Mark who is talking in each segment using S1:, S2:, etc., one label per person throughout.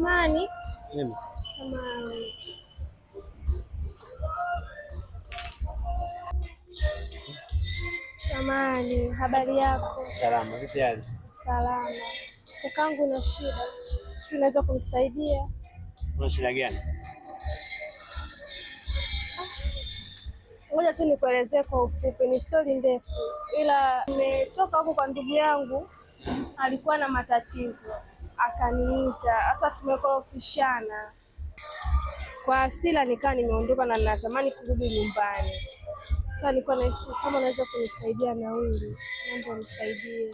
S1: Samani.
S2: Mimi.
S1: Samani. Samani, habari yako?
S2: Salama, vipi hali?
S1: Salama. Kakangu na shida. Sisi unaweza kunisaidia?
S2: Una shida gani?
S1: Ngoja tu nikuelezee kwa ufupi, ni story ndefu. Ila nimetoka huko kwa ndugu yangu, alikuwa na matatizo. Akaniita. Sasa tumekorofishana. Kwa hasira nikaa nimeondoka na natamani kurudi nyumbani. Sasa nilikuwa nahisi kama unaweza kunisaidia nauli. Naomba unisaidie.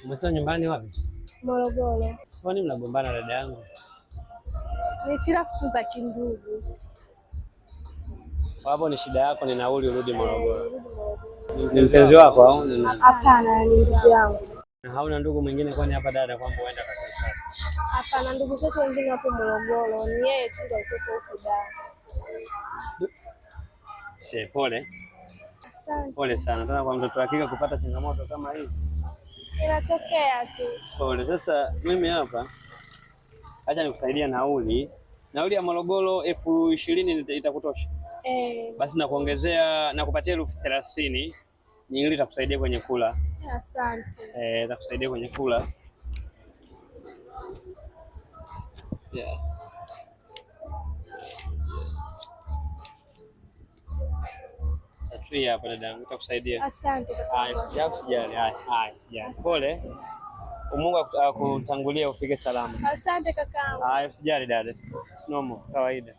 S2: Umesema nyumbani wapi?
S1: Morogoro.
S2: Kwa nini mnagombana dada yangu?
S1: Ni hitilafu tu za kindugu.
S2: Hapo ni shida yako, ni nauli urudi Morogoro. Ni mpenzi wako au?
S1: Hapana, ni ndugu yangu.
S2: Na hauna ndugu mwingine kwani hapa dada kwamba uenda kabisa?
S1: Hapana, ndugu zetu wengine hapo Morogoro. Ni yeye tu ndio yuko huko Dar.
S2: Pole.
S1: Asante.
S2: Pole sana. Tena kwa mtoto hakika kupata changamoto kama hii.
S1: Inatokea tu.
S2: Pole. Sasa mimi hapa acha nikusaidia nauli. Nauli ya Morogoro 20,000 itakutosha? Basi nakuongezea na kupatia 30,000 nyingine itakusaidia kwenye kula.
S1: Asante.
S2: Itakusaidia kwenye kula. Yeah. Atria hapa dada, nitakusaidia.
S1: Asante.
S2: Haya, usijali. Haya, usijali. Pole. Mungu akutangulie ufike salama.
S1: Asante kakaangu.
S2: Haya, usijali dada. Sinomo kawaida.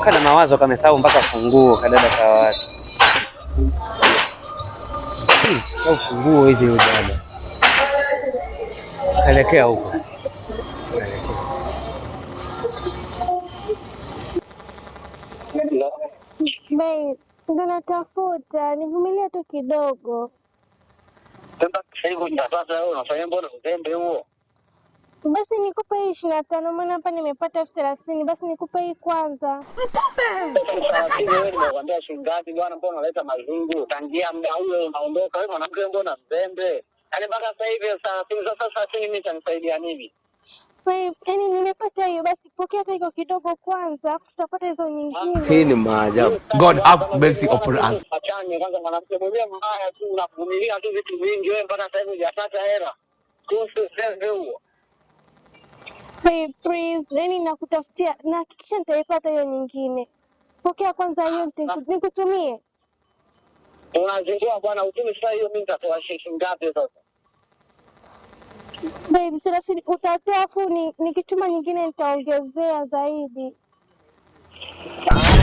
S2: Kana mawazo kamesahau mpaka funguo kadada kwa watu. Sio funguo hizi huyo dada. Elekea huko.
S1: Babe, ndo natafuta, nivumilie tu kidogo.
S3: Sasa hivi sasa wewe unafanya mbona uzembe huo?
S1: Basi nikupe hii 25, maana hapa nimepata 30,000, basi nikupe hii kwanza.
S3: Wewe nimekwambia shilingi ngapi bwana, mbona unaleta mazungu? Tangia muda huo unaondoka wewe mwanamke, mbona mzembe? Yaani mpaka sasa hivi sasa mimi nitanisaidia nini?
S1: Yaani nimepata hiyo, basi pokea hata hiyo kidogo kwanza, tutapata hizo nyingine.
S4: Hii ni maajabu. God have mercy upon us.
S3: Achane kwanza, mwanamke mwenyewe mbaya tu, unavumilia tu vitu vingi wewe mpaka sasa hivi hujapata hela. Kuhusu mzembe huo.
S1: Hey, please, yaani nakutafutia na hakikisha nitaipata hiyo nyingine. Pokea kwanza hiyo nikutumie.
S3: Unazingua bwana, utumi sasa hiyo mimi nitatoa shilingi ngapi sasa?
S1: Babe, 30 utatoa afu nikituma nyingine nitaongezea zaidi.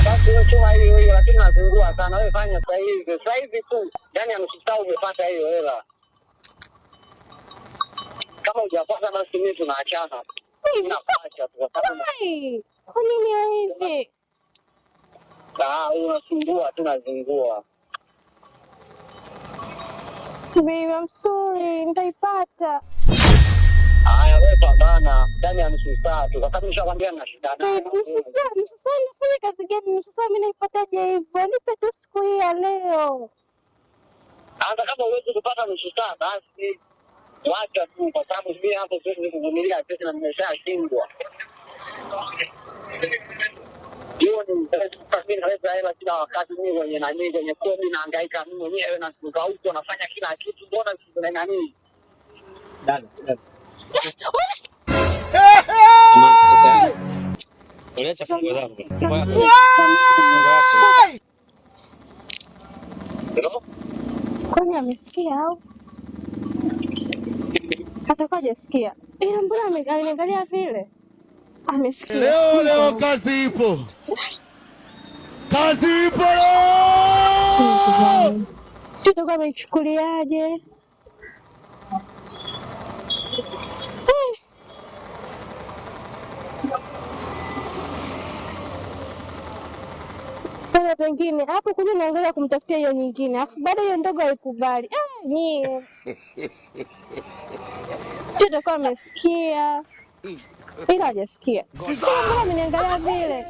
S3: Basi wewe chuma hiyo lakini nazingua sana. Wewe fanya sasa hivi tu. Yaani amesitau umepata hiyo hela. Kama hujapata basi mimi tunaachana. Ninaacha tu kwa sababu
S1: kwa nini hivi?
S3: Unasumbua, tunazingua.
S1: Babe, I'm sorry, nitaipata.
S3: Haya wewe pambana, ndani ya nusu saa tu. Kwa sababu nishakwambia nina shida nayo.
S1: Nusu saa nafanya kazi gani? Nusu saa mimi naipataje hivyo? Nipe tu siku hii ya leo.
S3: Hata kama huwezi kupata nusu saa basi wacha tu, kwa sababu mimi hapo siwezi kuvumilia pesa na nimeshashindwa. Hiyo ni mimi naweza hela kila wakati, mimi kwenye kodi nahangaika mimi mwenyewe na kutoka huko nafanya kila kitu, mbona kuna nani?
S2: Dada. Uliacha funguo zako.
S1: Kwani amesikia au? Atakuwa hajasikia. Mbona ameniangalia vile? Amesikia.
S5: Leo kazi ipo. Kazi ipo.
S1: Sio kama amechukuliaje? kama pengine hapo kuja naangalia kumtafutia hiyo nyingine, afu baada hiyo ndogo haikubali. Nyie sio kama amesikia, ila hajasikia. Mbona ameniangalia vile?